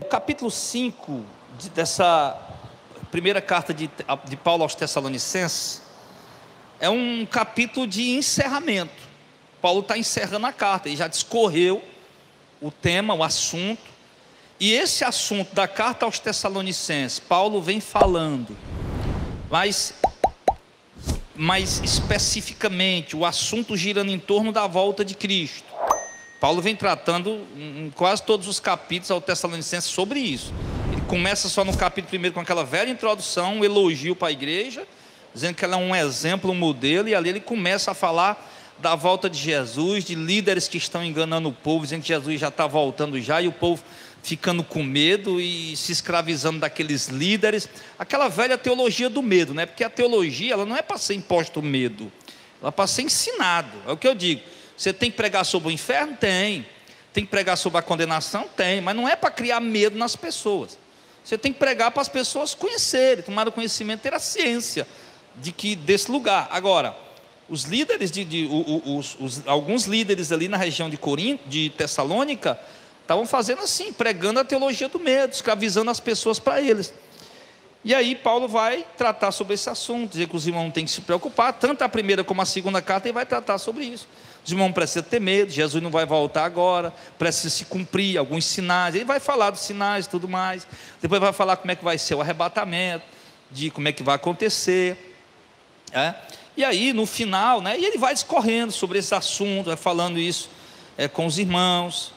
O capítulo 5 dessa primeira carta de Paulo aos Tessalonicenses é um capítulo de encerramento. Paulo está encerrando a carta, ele já discorreu o tema, o assunto, e esse assunto da carta aos Tessalonicenses, Paulo vem falando, mas especificamente, o assunto girando em torno da volta de Cristo. Paulo vem tratando em quase todos os capítulos ao Tessalonicenses sobre isso. Ele começa só no capítulo 1 com aquela velha introdução, um elogio para a igreja, dizendo que ela é um exemplo, um modelo, e ali ele começa a falar da volta de Jesus, de líderes que estão enganando o povo, dizendo que Jesus já está voltando já, e o povo ficando com medo e se escravizando daqueles líderes, aquela velha teologia do medo, né? Porque a teologia, ela não é para ser imposto medo, ela é para ser ensinado, é o que eu digo. Você tem que pregar sobre o inferno? Tem que pregar sobre a condenação? Tem, mas não é para criar medo nas pessoas. Você tem que pregar para as pessoas conhecerem, tomar o conhecimento, ter a ciência desse lugar. Agora, os líderes, alguns líderes ali na região de Tessalônica, estavam fazendo assim, pregando a teologia do medo, escravizando as pessoas para eles. E aí Paulo vai tratar sobre esse assunto, dizer que os irmãos não têm que se preocupar, tanto a primeira como a segunda carta, ele vai tratar sobre isso. Os irmãos precisam ter medo, Jesus não vai voltar agora, precisa se cumprir alguns sinais, ele vai falar dos sinais e tudo mais, depois vai falar como é que vai ser o arrebatamento, de como é que vai acontecer, e aí no final, e ele vai discorrendo sobre esse assunto, vai falando isso com os irmãos,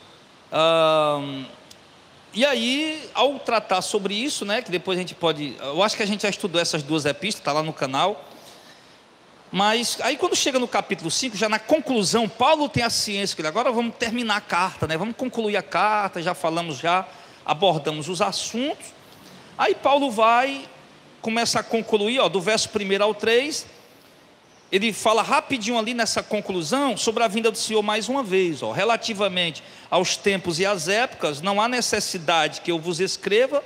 e aí ao tratar sobre isso, que depois a gente pode, eu acho que a gente já estudou essas duas epístolas, está lá no canal, mas aí quando chega no capítulo 5, já na conclusão, Paulo tem a ciência que agora vamos terminar a carta, vamos concluir a carta, já abordamos os assuntos, aí Paulo começa a concluir, do verso 1 ao 3, ele fala rapidinho ali nessa conclusão sobre a vinda do Senhor mais uma vez, relativamente aos tempos e às épocas, não há necessidade que eu vos escreva,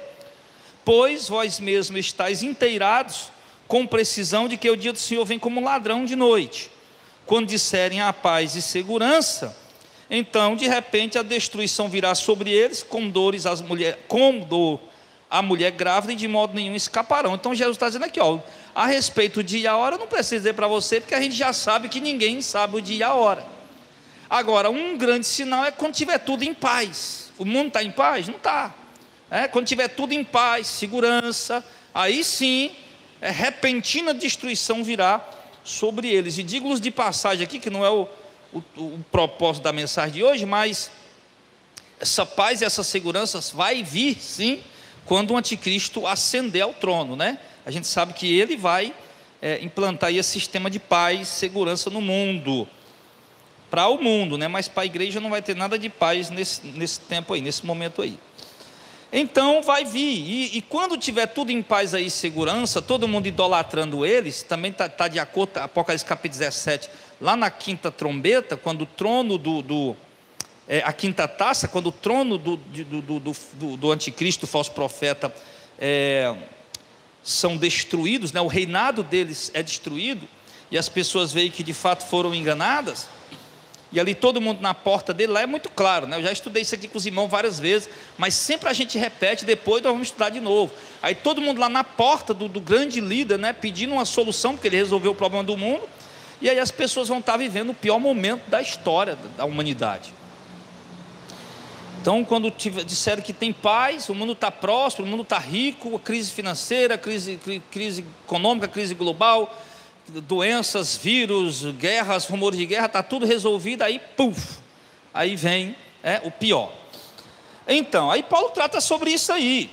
pois vós mesmos estáis inteirados com precisão de que o dia do Senhor vem como ladrão de noite. Quando disserem a paz e segurança, então de repente a destruição virá sobre eles, com dor a mulher grávida, e de modo nenhum escaparão. Então Jesus está dizendo aqui, a respeito do dia e a hora, eu não preciso dizer para você, porque a gente já sabe que ninguém sabe o dia e a hora. Agora, um grande sinal é quando tiver tudo em paz. O mundo está em paz? Não está. Quando tiver tudo em paz, segurança, aí sim, repentina destruição virá sobre eles. E digo-lhes de passagem aqui, que não é o propósito da mensagem de hoje, mas essa paz e essa segurança vai vir, sim, quando o anticristo ascender ao trono, A gente sabe que ele vai implantar aí esse sistema de paz e segurança no mundo, para o mundo, mas para a igreja não vai ter nada de paz nesse tempo aí, nesse momento aí. Então vai vir, e quando tiver tudo em paz aí, segurança, todo mundo idolatrando eles, também está de acordo com Apocalipse capítulo 17, lá na quinta trombeta, quando o trono a quinta taça, quando o trono do anticristo, do falso profeta, são destruídos, o reinado deles é destruído, e as pessoas veem que de fato foram enganadas, e ali todo mundo na porta dele, lá é muito claro, eu já estudei isso aqui com os irmãos várias vezes, mas sempre a gente repete, depois nós vamos estudar de novo, aí todo mundo lá na porta do grande líder, pedindo uma solução, porque ele resolveu o problema do mundo, e aí as pessoas vão estar vivendo o pior momento da história da humanidade. Então, quando disseram que tem paz, o mundo está próspero, o mundo está rico, a crise financeira, crise econômica, crise global, doenças, vírus, guerras, rumores de guerra, está tudo resolvido, aí aí vem o pior. Então, aí Paulo trata sobre isso aí.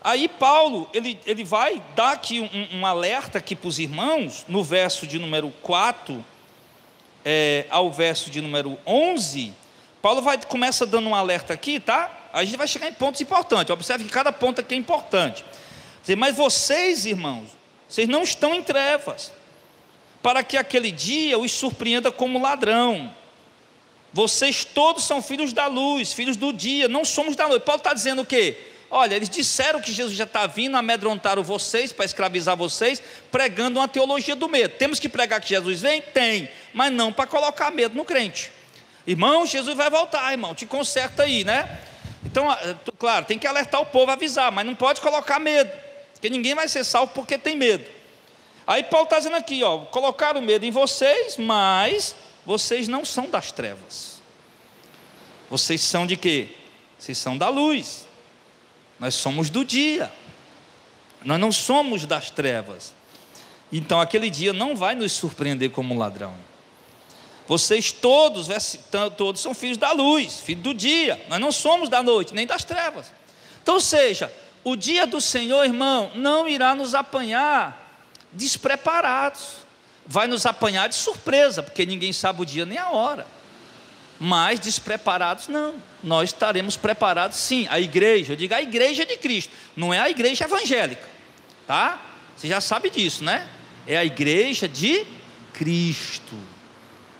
Aí Paulo, ele vai dar aqui um alerta aqui para os irmãos, no verso de número 4 ao verso de número 11, Paulo começa dando um alerta aqui, a gente vai chegar em pontos importantes, observe que cada ponto aqui é importante. Mas vocês, irmãos, vocês não estão em trevas, para que aquele dia os surpreenda como ladrão. Vocês todos são filhos da luz, filhos do dia, não somos da noite. Paulo está dizendo o quê? Olha, eles disseram que Jesus já está vindo, amedrontaram vocês, para escravizar vocês, pregando uma teologia do medo. Temos que pregar que Jesus vem? Tem, mas não para colocar medo no crente. Irmão, Jesus vai voltar, irmão, te conserta aí, Então, claro, tem que alertar o povo, avisar, mas não pode colocar medo, porque ninguém vai ser salvo porque tem medo. Aí Paulo está dizendo aqui, ó, colocaram medo em vocês, mas vocês não são das trevas. Vocês são de quê? Vocês são da luz. Nós somos do dia. Nós não somos das trevas. Então aquele dia não vai nos surpreender como um ladrão. Vocês todos são filhos da luz, filhos do dia. Nós não somos da noite, nem das trevas. Então, ou seja, o dia do Senhor, irmão, não irá nos apanhar despreparados. Vai nos apanhar de surpresa, porque ninguém sabe o dia nem a hora. Mas despreparados não. Nós estaremos preparados sim. A igreja, eu digo a igreja de Cristo, não é a igreja evangélica, tá? Você já sabe disso, né? É a igreja de Cristo.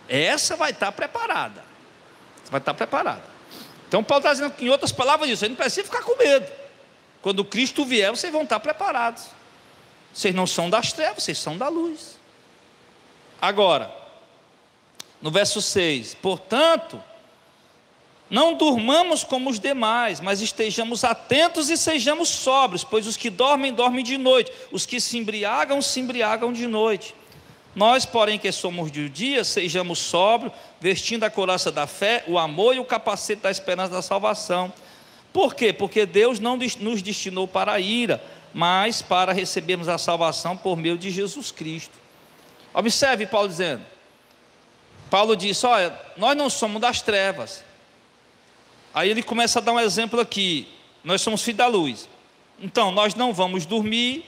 Essa vai estar preparada. Vai estar preparada. Então Paulo está dizendo, em outras palavras, isso. Você não precisa ficar com medo. Quando Cristo vier, vocês vão estar preparados. Vocês não são das trevas, vocês são da luz. Agora, no verso 6, portanto, não durmamos como os demais, mas estejamos atentos e sejamos sóbrios, pois os que dormem, dormem de noite, os que se embriagam de noite. Nós, porém, que somos de dia, sejamos sóbrios, vestindo a couraça da fé, o amor e o capacete da esperança da salvação. Por quê? Porque Deus não nos destinou para a ira, mas para recebermos a salvação por meio de Jesus Cristo. Observe Paulo dizendo. Paulo diz, olha, nós não somos das trevas. Aí ele começa a dar um exemplo aqui. Nós somos filhos da luz. Então, nós não vamos dormir,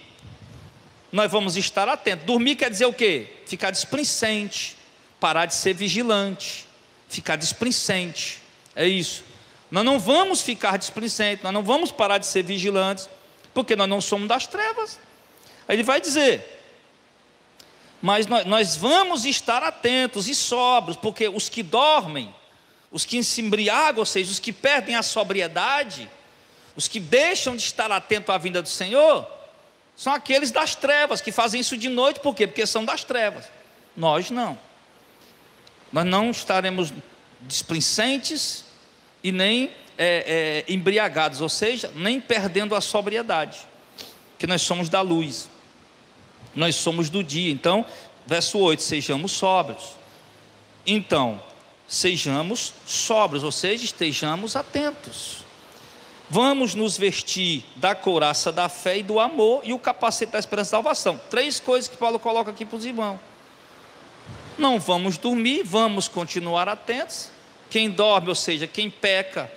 nós vamos estar atentos. Dormir quer dizer o quê? Ficar displicente, parar de ser vigilante, ficar displicente. É isso. Nós não vamos ficar displicentes, nós não vamos parar de ser vigilantes, porque nós não somos das trevas. Aí ele vai dizer, mas nós vamos estar atentos e sóbrios, porque os que dormem, os que se embriagam, ou seja, os que perdem a sobriedade, os que deixam de estar atentos à vinda do Senhor, são aqueles das trevas, que fazem isso de noite. Por quê? Porque são das trevas. Nós não. Nós não estaremos displicentes e nem embriagados, ou seja, nem perdendo a sobriedade, que nós somos da luz, nós somos do dia. Então, verso 8, sejamos sóbrios. Então, sejamos sóbrios, ou seja, estejamos atentos. Vamos nos vestir da couraça da fé e do amor e o capacete da esperança da salvação. 3 coisas que Paulo coloca aqui para os irmãos. Não vamos dormir, vamos continuar atentos. Quem dorme, ou seja, quem peca,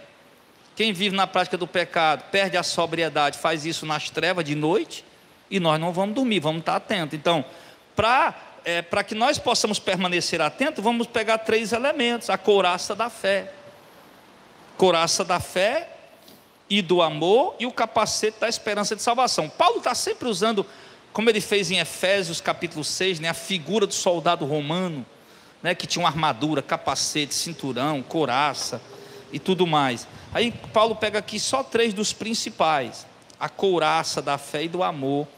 quem vive na prática do pecado, perde a sobriedade, faz isso nas trevas de noite, e nós não vamos dormir, vamos estar atentos. Então, para que nós possamos permanecer atentos, vamos pegar 3 elementos: a couraça da fé, e do amor, e o capacete da esperança de salvação. Paulo está sempre usando, como ele fez em Efésios capítulo 6, né, a figura do soldado romano, né, que tinha uma armadura, capacete, cinturão, couraça e tudo mais. Aí Paulo pega aqui só 3 dos principais: a couraça da fé e do amor,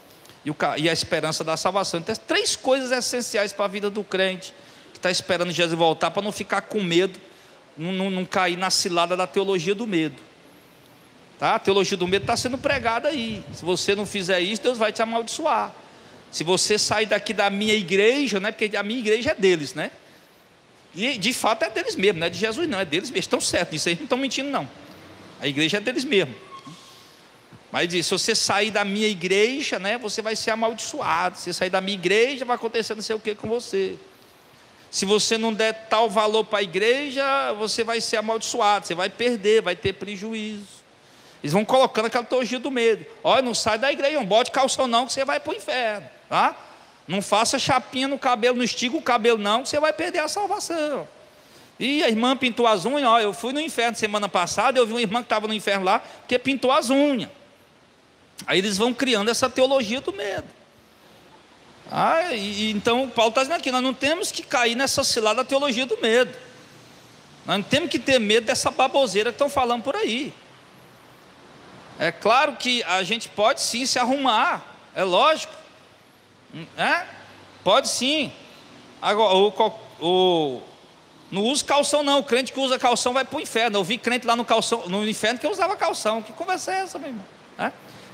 e a esperança da salvação. Então, 3 coisas essenciais para a vida do crente que está esperando Jesus voltar, para não ficar com medo, não cair na cilada da teologia do medo. Tá? A teologia do medo está sendo pregada aí. Se você não fizer isso, Deus vai te amaldiçoar. Se você sair daqui da minha igreja, né, porque a minha igreja é deles, né? E de fato é deles mesmo, não é de Jesus não, é deles mesmo. Estão certos, isso aí não estão mentindo não. A igreja é deles mesmo. Mas diz, se você sair da minha igreja, né, você vai ser amaldiçoado. Se você sair da minha igreja, vai acontecer não sei o que com você. Se você não der tal valor para a igreja, você vai ser amaldiçoado, você vai perder, vai ter prejuízo. Eles vão colocando aquela teologia do medo. Olha, não sai da igreja, não bote calção não, que você vai para o inferno, tá? Não faça chapinha no cabelo, não estica o cabelo não, que você vai perder a salvação. E a irmã pintou as unhas. Olha, eu fui no inferno semana passada, eu vi uma irmã que estava no inferno lá, que pintou as unhas. Aí eles vão criando essa teologia do medo. Então Paulo está dizendo aqui, nós não temos que cair nessa cilada da teologia do medo. Nós não temos que ter medo dessa baboseira que estão falando por aí. É claro que a gente pode sim se arrumar, é lógico, pode sim. Agora, Não usa calção não, o crente que usa calção vai para o inferno. Eu vi crente lá no inferno que usava calção. Que conversa é essa, meu irmão?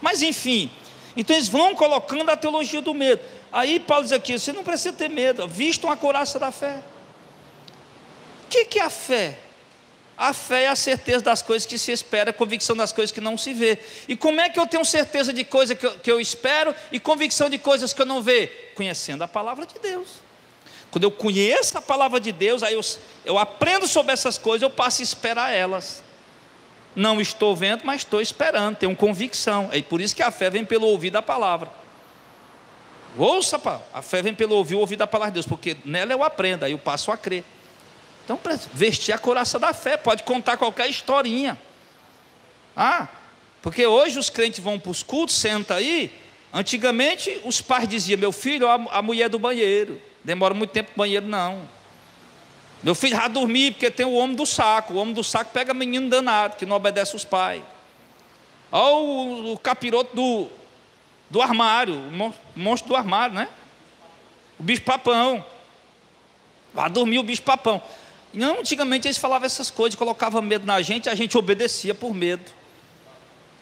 Mas enfim, então eles vão colocando a teologia do medo. Aí Paulo diz aqui, você não precisa ter medo, vistam a couraça da fé. O que é a fé? A fé é a certeza das coisas que se espera, a convicção das coisas que não se vê. E como é que eu tenho certeza de coisas que eu espero e convicção de coisas que eu não vejo? Conhecendo a palavra de Deus. Quando eu conheço a palavra de Deus, aí eu aprendo sobre essas coisas, eu passo a esperar elas. Não estou vendo, mas estou esperando, tenho convicção. É por isso que a fé vem pelo ouvir da palavra. Ouça, a fé vem pelo ouvir da palavra de Deus, porque nela eu aprendo, aí eu passo a crer. Então, para vestir a couraça da fé, pode contar qualquer historinha. Porque hoje os crentes vão para os cultos, senta aí. Antigamente os pais diziam, meu filho, a mulher do banheiro. Demora muito tempo no banheiro, não. Meu filho vai dormir, porque tem o homem do saco. O homem do saco pega menino danado, que não obedece os pais. Olha o capiroto do armário, o monstro do armário, né? O bicho papão. Vai dormir o bicho papão. Não, antigamente eles falavam essas coisas, colocavam medo na gente, a gente obedecia por medo.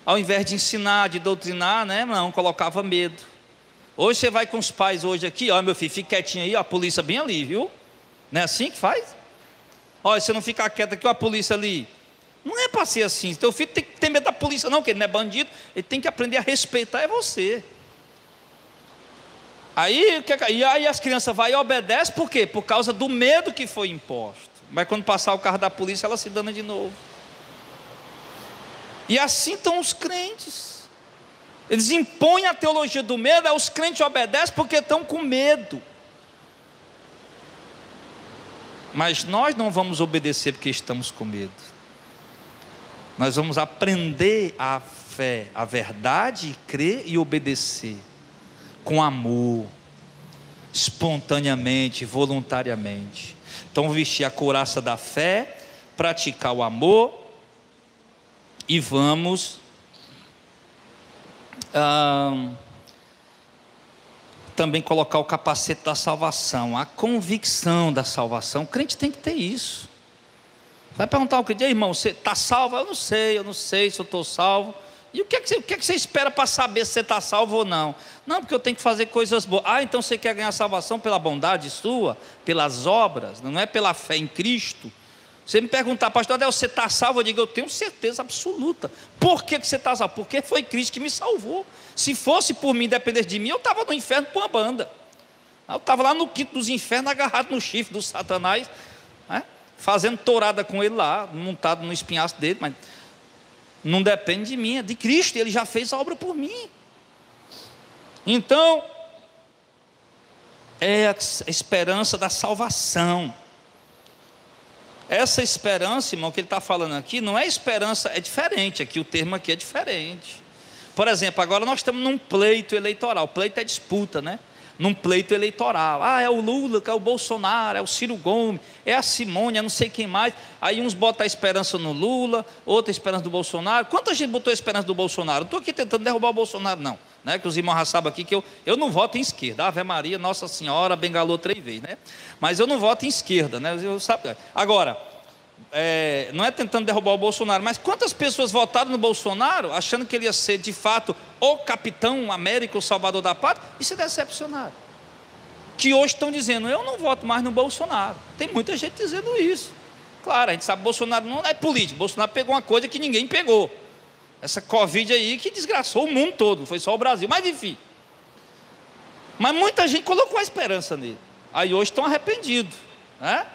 Ao invés de ensinar, de doutrinar, né? Não, colocava medo. Hoje você vai com os pais hoje aqui, ó, meu filho, fique quietinho aí, ó, a polícia bem ali, viu? Não é assim que faz? Olha, se não ficar quieto aqui, ó, a polícia ali. Não é para ser assim. Teu filho tem que ter medo da polícia, não, porque ele não é bandido, ele tem que aprender a respeitar você. Aí as crianças vão e obedecem, por quê? Por causa do medo que foi imposto. Mas quando passar o carro da polícia, ela se dana de novo. E assim estão os crentes. Eles impõem a teologia do medo, aí os crentes obedecem porque estão com medo. Mas nós não vamos obedecer porque estamos com medo. Nós vamos aprender a fé, a verdade, crer e obedecer. Com amor, espontaneamente, voluntariamente. Então vestir a couraça da fé, praticar o amor e vamos também colocar o capacete da salvação, a convicção da salvação. O crente tem que ter isso. Vai perguntar ao crente, irmão, você está salvo? Eu não sei se eu estou salvo. E o que é que você espera para saber se você está salvo ou não? Não, porque eu tenho que fazer coisas boas. Então você quer ganhar salvação pela bondade sua, pelas obras, não é pela fé em Cristo. Você me perguntar, pastor, você está salvo? Eu digo, eu tenho certeza absoluta. Por que você está salvo? Porque foi Cristo que me salvou. Se fosse por mim, dependesse de mim, eu estava no inferno com uma banda. Eu estava lá no quinto dos infernos, agarrado no chifre do Satanás, né? Fazendo tourada com ele lá, montado no espinhaço dele, mas não depende de mim, é de Cristo, ele já fez a obra por mim. Então, é a esperança da salvação. Essa esperança, irmão, que ele está falando aqui, não é esperança, é diferente, aqui o termo aqui é diferente. Por exemplo, agora nós estamos num pleito eleitoral, pleito é disputa, né? Num pleito eleitoral, é o Lula, é o Bolsonaro, é o Ciro Gomes, é a Simone, é não sei quem mais. Aí uns botam a esperança no Lula, outra a esperança do Bolsonaro. Quanta gente botou a esperança do Bolsonaro? Não estou aqui tentando derrubar o Bolsonaro, não, né? Que os irmãos já sabem aqui que eu não voto em esquerda. Ave Maria, Nossa Senhora, bengalou 3 vezes, né? Mas eu não voto em esquerda, né? Agora, não é tentando derrubar o Bolsonaro, mas quantas pessoas votaram no Bolsonaro achando que ele ia ser de fato o capitão América, o salvador da pátria, e se decepcionaram? Que hoje estão dizendo, eu não voto mais no Bolsonaro. Tem muita gente dizendo isso. Claro, a gente sabe que Bolsonaro não é político. Bolsonaro pegou uma coisa que ninguém pegou. Essa Covid aí que desgraçou o mundo todo, não foi só o Brasil, mas enfim. Mas muita gente colocou a esperança nele. Aí hoje estão arrependidos, né?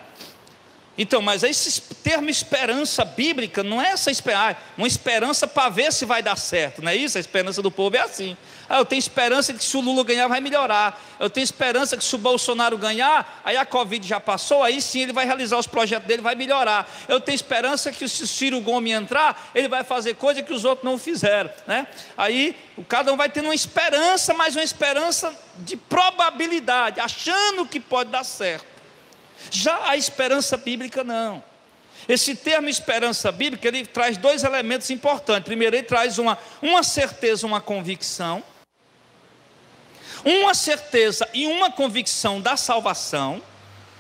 Então, mas esse termo esperança bíblica não é essa esperança, uma esperança para ver se vai dar certo, não é isso? A esperança do povo é assim. Eu tenho esperança de que se o Lula ganhar vai melhorar. Eu tenho esperança que se o Bolsonaro ganhar, aí a Covid já passou, aí sim ele vai realizar os projetos dele, vai melhorar. Eu tenho esperança que se o Ciro Gomes entrar, ele vai fazer coisa que os outros não fizeram, né? Aí cada um vai tendo uma esperança, mas uma esperança de probabilidade, achando que pode dar certo. Já a esperança bíblica não. Esse termo esperança bíblica, ele traz 2 elementos importantes. Primeiro, ele traz uma certeza, uma convicção. Uma certeza e uma convicção da salvação.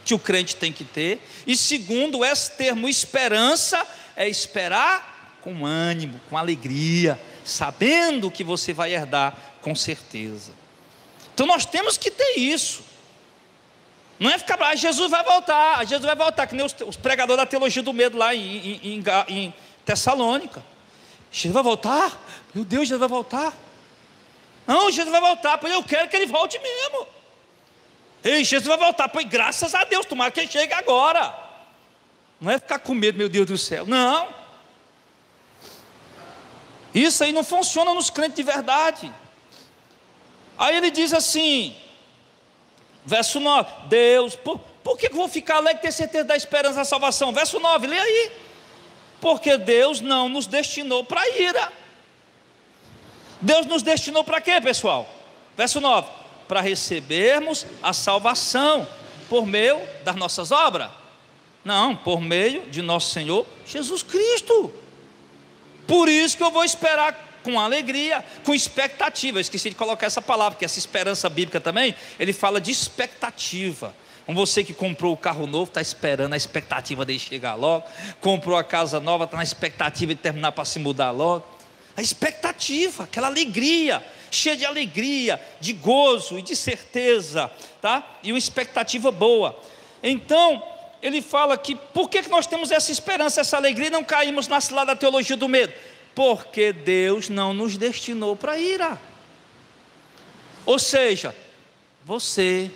que o crente tem que ter. E segundo, esse termo esperança é esperar com ânimo, com alegria, sabendo que você vai herdar com certeza. Então nós temos que ter isso. Não é ficar, Jesus vai voltar, que nem os pregadores da teologia do medo lá em Tessalônica. Jesus vai voltar? Meu Deus, Jesus vai voltar? Não, Jesus vai voltar, pois eu quero que ele volte mesmo. Ei, Jesus vai voltar, pois graças a Deus, tomara que ele chegue agora. Não é ficar com medo, meu Deus do céu, não. Isso aí não funciona nos crentes de verdade. Aí ele diz assim, verso 9, Deus, por que eu vou ficar alegre e ter certeza da esperança da salvação? Verso 9, lê aí. Porque Deus não nos destinou para a ira. Deus nos destinou para quê, pessoal? Verso 9, para recebermos a salvação por meio das nossas obras. Não, por meio de nosso Senhor Jesus Cristo. Por isso que eu vou esperar com alegria, com expectativa. Eu esqueci de colocar essa palavra, porque essa esperança bíblica também, ele fala de expectativa. Como você que comprou o carro novo, está esperando a expectativa dele chegar logo. Comprou a casa nova, está na expectativa de terminar para se mudar logo. A expectativa, aquela alegria, cheia de alegria, de gozo e de certeza, tá? E uma expectativa boa. Então, ele fala que, por que nós temos essa esperança, essa alegria, e não caímos na cilada da teologia do medo? Porque Deus não nos destinou para a ira. Ou seja, você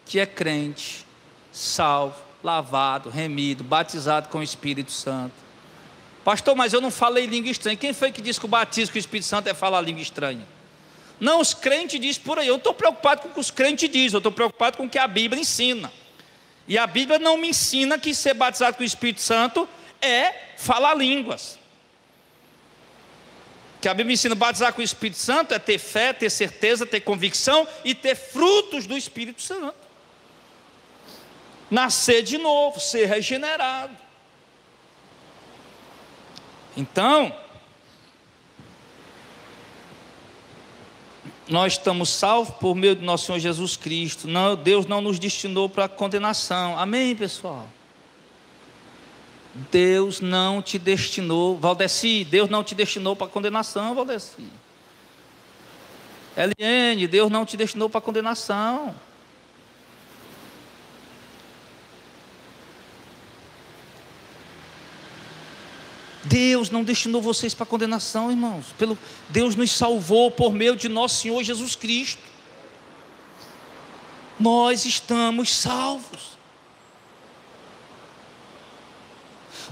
que é crente, salvo, lavado, remido, batizado com o Espírito Santo. Pastor, mas eu não falei língua estranha. Quem foi que disse que o batismo com o Espírito Santo é falar língua estranha? Não, os crentes dizem por aí. Eu não estou preocupado com o que os crentes dizem, eu estou preocupado com o que a Bíblia ensina. E a Bíblia não me ensina que ser batizado com o Espírito Santo é falar línguas. Que a Bíblia ensina batizar com o Espírito Santo é ter fé, ter certeza, ter convicção e ter frutos do Espírito Santo. Nascer de novo, ser regenerado. Então, nós estamos salvos por meio do nosso Senhor Jesus Cristo. Não, Deus não nos destinou para a condenação. Amém, pessoal? Deus não te destinou, Valdeci, Deus não te destinou para a condenação, Valdeci. Eliane, Deus não te destinou para a condenação. Deus não destinou vocês para a condenação, irmãos. Deus nos salvou por meio de nosso Senhor Jesus Cristo. Nós estamos salvos.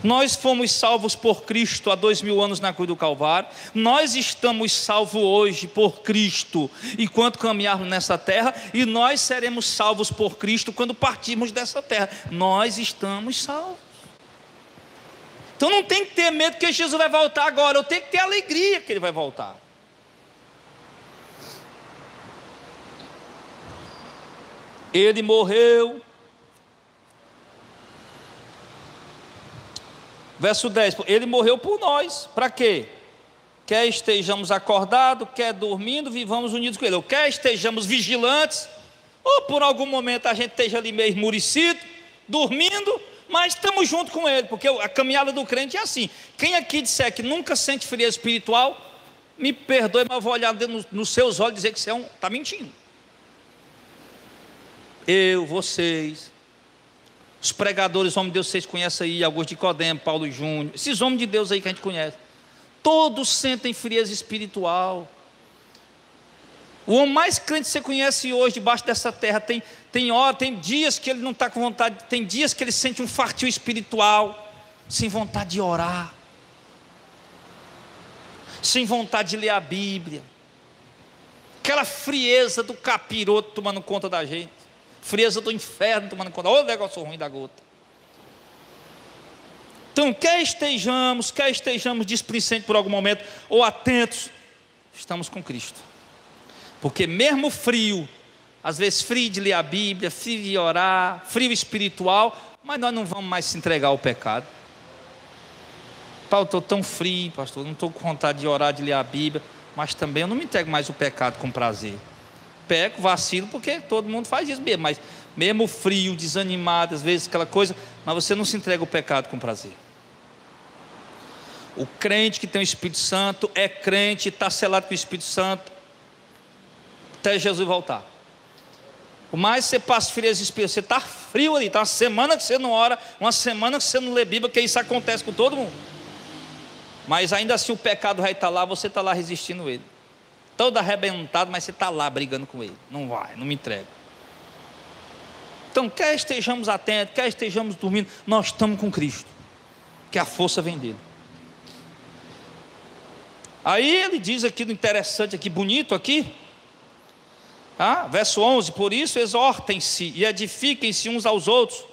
Nós fomos salvos por Cristo há 2000 anos na cruz do Calvário. Nós estamos salvos hoje por Cristo enquanto caminharmos nessa terra. E nós seremos salvos por Cristo quando partirmos dessa terra. Nós estamos salvos. Então não tem que ter medo que Jesus vai voltar agora. Eu tenho que ter alegria que Ele vai voltar. Ele morreu. Verso 10, Ele morreu por nós, para quê? Quer estejamos acordados, quer dormindo, vivamos unidos com Ele. Ou quer estejamos vigilantes, ou por algum momento a gente esteja ali meio esmurecido, dormindo, mas estamos junto com Ele, porque a caminhada do crente é assim. Quem aqui disser que nunca sente frieza espiritual, me perdoe, mas eu vou olhar nos seus olhos e dizer que você está mentindo. Eu, vocês, os pregadores, homens de Deus, vocês conhecem aí, Augusto de Nicodemo, Paulo Júnior, esses homens de Deus aí que a gente conhece, todos sentem frieza espiritual. O homem mais crente que você conhece hoje, debaixo dessa terra, tem dias que ele não está com vontade, tem dias que ele sente um fartio espiritual, sem vontade de orar, sem vontade de ler a Bíblia, aquela frieza do capiroto tomando conta da gente, frieza do inferno tomando conta, olha o negócio ruim da gota. Então, quer estejamos displicentes por algum momento, ou atentos, estamos com Cristo. Porque mesmo frio, às vezes frio de ler a Bíblia, frio de orar, frio espiritual, mas nós não vamos mais se entregar ao pecado. Paulo, estou tão frio, pastor, não estou com vontade de orar, de ler a Bíblia, mas também eu não me entrego mais ao pecado com prazer. Peco, vacilo, porque todo mundo faz isso mesmo, mesmo frio, desanimado, às vezes aquela coisa, mas você não se entrega ao pecado com prazer. O crente que tem o Espírito Santo é crente, está selado com o Espírito Santo até Jesus voltar. Por mais que você passe frieza de espírito, você está frio ali, está uma semana que você não ora, uma semana que você não lê Bíblia, porque isso acontece com todo mundo. Mas ainda assim o pecado vai estar lá, você está lá resistindo ele. Todo arrebentado, mas você está lá brigando com ele. Não vai, não me entrega. Então, quer estejamos atentos, quer estejamos dormindo, nós estamos com Cristo, que a força vem dele. Aí ele diz aqui, interessante aqui, bonito aqui, verso 11, por isso exortem-se e edifiquem-se uns aos outros,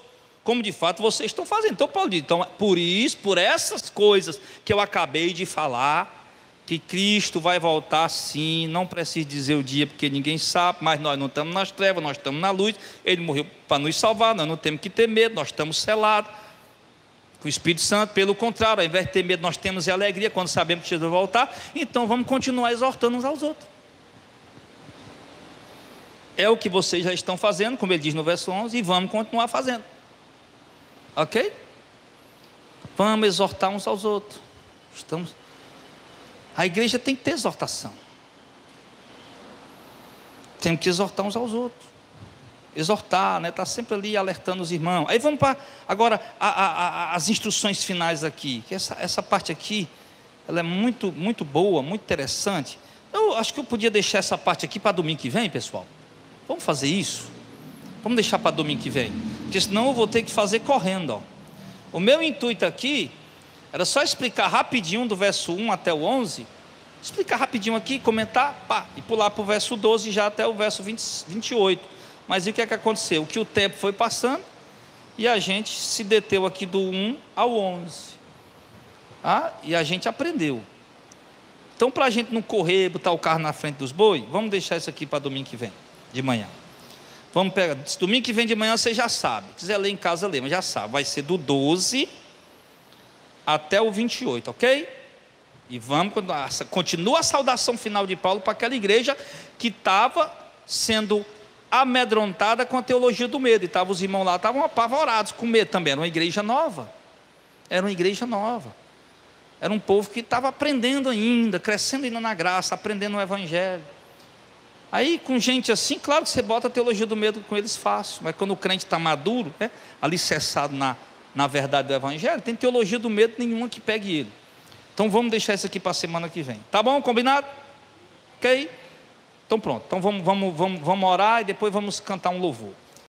como de fato vocês estão fazendo. Então Paulo diz, então, por isso, por essas coisas que eu acabei de falar, que Cristo vai voltar sim, não preciso dizer o dia, porque ninguém sabe, mas nós não estamos nas trevas, nós estamos na luz, Ele morreu para nos salvar, nós não temos que ter medo, nós estamos selados com o Espírito Santo. Pelo contrário, ao invés de ter medo, nós temos alegria quando sabemos que Jesus vai voltar. Então vamos continuar exortando uns aos outros. É o que vocês já estão fazendo, como ele diz no verso 11, e vamos continuar fazendo. Ok? Vamos exortar uns aos outros. A igreja tem que ter exortação. Tem que exortar uns aos outros. Exortar, né? Está sempre ali alertando os irmãos. Aí vamos para agora as instruções finais aqui. Que essa parte aqui, ela é muito, muito boa, muito interessante. Eu acho que eu podia deixar essa parte aqui para domingo que vem, pessoal. Vamos fazer isso? Vamos deixar para domingo que vem, porque senão eu vou ter que fazer correndo, ó. O meu intuito aqui era só explicar rapidinho do verso 1 até o 11, explicar rapidinho aqui, comentar, e pular para o verso 12 já até o verso 28. Mas e o que é que aconteceu? Que o tempo foi passando e a gente se deteu aqui do 1 ao 11. E a gente aprendeu. Então, para a gente não correr, botar o carro na frente dos bois, vamos deixar isso aqui para domingo que vem, de manhã. Vamos pegar, domingo que vem de manhã você já sabe, se quiser ler em casa, lê, mas já sabe, vai ser do 12 até o 28, ok? E vamos, continua a saudação final de Paulo para aquela igreja que estava sendo amedrontada com a teologia do medo, e os irmãos lá estavam apavorados com medo também. Era uma igreja nova, era um povo que estava aprendendo ainda, crescendo ainda na graça, aprendendo o evangelho. Aí com gente assim, claro que você bota a teologia do medo com eles fácil, mas quando o crente está maduro, alicerçado na verdade do evangelho, não tem teologia do medo nenhuma que pegue ele. Então vamos deixar isso aqui para a semana que vem, tá bom? Combinado? Ok? Então pronto, então vamos orar e depois vamos cantar um louvor.